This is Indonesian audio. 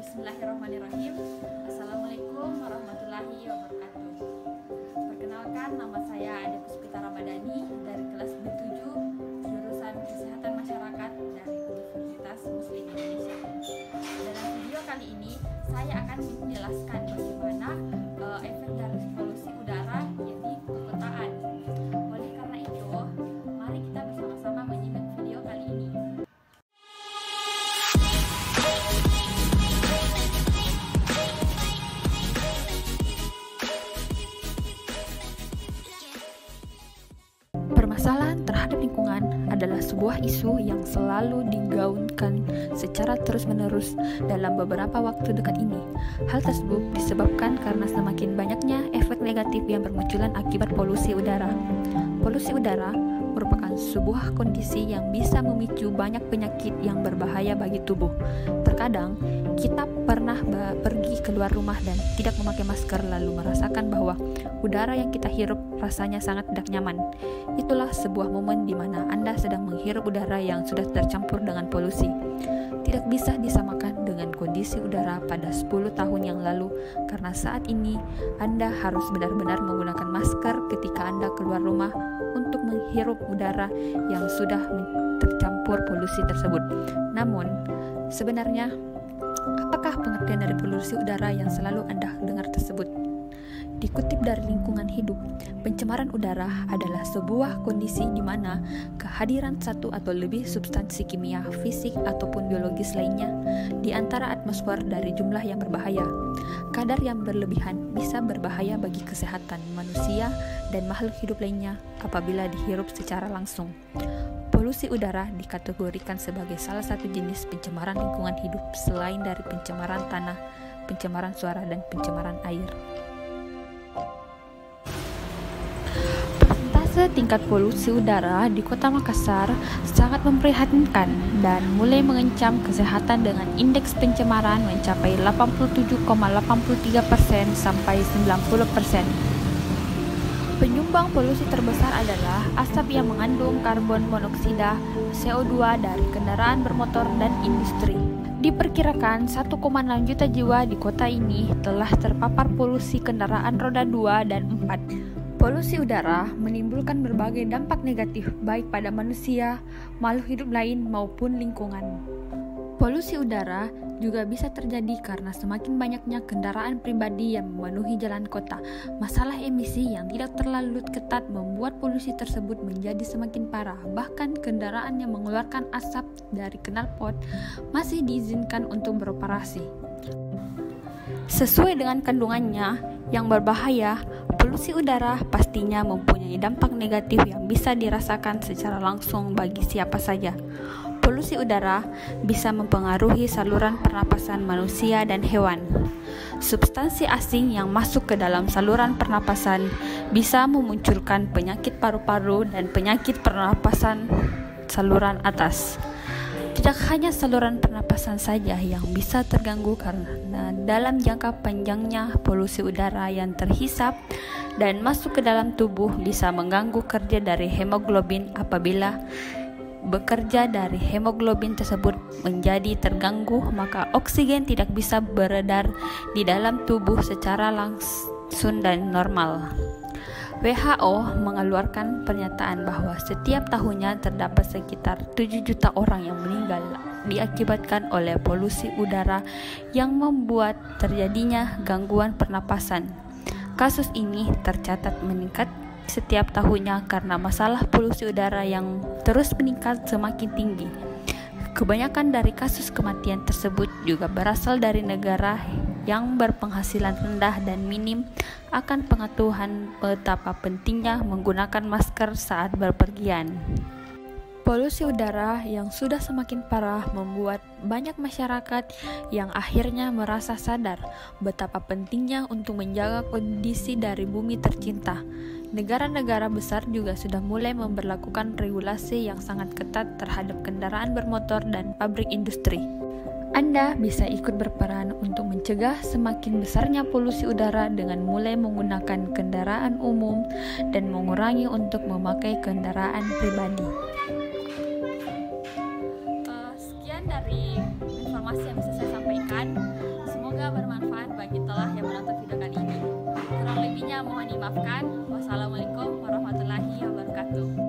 Bismillahirrahmanirrahim. Assalamualaikum warahmatullahi wabarakatuh. Perkenalkan, nama saya Ade Puspita Ramadhani dari kelas B7 jurusan Kesehatan Masyarakat dari Universitas Muslim Indonesia. Dalam video kali ini saya akan menjelaskan bagaimana efek dari polusi udara di perkotaan. Oleh karena itu, mari kita bersama-sama menyimak video kali ini. Permasalahan terhadap lingkungan adalah sebuah isu yang selalu digaungkan secara terus-menerus dalam beberapa waktu dekat ini. Hal tersebut disebabkan karena semakin banyaknya efek negatif yang bermunculan akibat polusi udara. Polusi udara merupakan sebuah kondisi yang bisa memicu banyak penyakit yang berbahaya bagi tubuh. Terkadang, kita pernah pergi keluar rumah dan tidak memakai masker lalu merasakan bahwa udara yang kita hirup rasanya sangat tidak nyaman. Itulah sebuah momen di mana Anda sedang menghirup udara yang sudah tercampur dengan polusi. Tidak bisa disamakan dengan kondisi udara pada 10 tahun yang lalu karena saat ini Anda harus benar-benar menggunakan masker ketika Anda keluar rumah untuk menghirup udara yang sudah tercampur polusi tersebut. Namun, sebenarnya apakah pengertian dari polusi udara yang selalu Anda dengar tersebut? Dikutip dari Lingkungan Hidup, pencemaran udara adalah sebuah kondisi di mana kehadiran satu atau lebih substansi kimia, fisik, ataupun biologis lainnya di antara atmosfer dari jumlah yang berbahaya. Kadar yang berlebihan bisa berbahaya bagi kesehatan manusia dan makhluk hidup lainnya apabila dihirup secara langsung. Polusi udara dikategorikan sebagai salah satu jenis pencemaran lingkungan hidup selain dari pencemaran tanah, pencemaran suara, dan pencemaran air. Persentase tingkat polusi udara di Kota Makassar sangat memprihatinkan dan mulai mengancam kesehatan dengan indeks pencemaran mencapai 87,83% sampai 90%. Penyumbang polusi terbesar adalah asap yang mengandung karbon monoksida, CO2 dari kendaraan bermotor dan industri. Diperkirakan 1,6 juta jiwa di kota ini telah terpapar polusi kendaraan roda 2 dan 4. Polusi udara menimbulkan berbagai dampak negatif baik pada manusia, makhluk hidup lain maupun lingkungan. Polusi udara juga bisa terjadi karena semakin banyaknya kendaraan pribadi yang memenuhi jalan kota. Masalah emisi yang tidak terlalu ketat membuat polusi tersebut menjadi semakin parah. Bahkan kendaraan yang mengeluarkan asap dari knalpot masih diizinkan untuk beroperasi. Sesuai dengan kandungannya yang berbahaya, polusi udara pastinya mempunyai dampak negatif yang bisa dirasakan secara langsung bagi siapa saja. Polusi udara bisa mempengaruhi saluran pernapasan manusia dan hewan. Substansi asing yang masuk ke dalam saluran pernapasan bisa memunculkan penyakit paru-paru dan penyakit pernapasan saluran atas. Tidak hanya saluran pernapasan saja yang bisa terganggu karena dalam jangka panjangnya polusi udara yang terhisap dan masuk ke dalam tubuh bisa mengganggu kerja dari hemoglobin. Apabila bekerja dari hemoglobin tersebut menjadi terganggu, maka oksigen tidak bisa beredar di dalam tubuh secara langsung dan normal. WHO mengeluarkan pernyataan bahwa setiap tahunnya terdapat sekitar 7 juta orang yang meninggal diakibatkan oleh polusi udara yang membuat terjadinya gangguan pernapasan. Kasus ini tercatat meningkat setiap tahunnya karena masalah polusi udara yang terus meningkat semakin tinggi. Kebanyakan dari kasus kematian tersebut juga berasal dari negara yang berpenghasilan rendah dan minim akan pengetahuan betapa pentingnya menggunakan masker saat berpergian. Polusi udara yang sudah semakin parah membuat banyak masyarakat yang akhirnya merasa sadar betapa pentingnya untuk menjaga kondisi dari bumi tercinta. Negara-negara besar juga sudah mulai memberlakukan regulasi yang sangat ketat terhadap kendaraan bermotor dan pabrik industri. Anda bisa ikut berperan untuk mencegah semakin besarnya polusi udara dengan mulai menggunakan kendaraan umum dan mengurangi untuk memakai kendaraan pribadi. Sekian dari informasi yang bisa saya sampaikan. maafkan. Wassalamualaikum warahmatullahi wabarakatuh.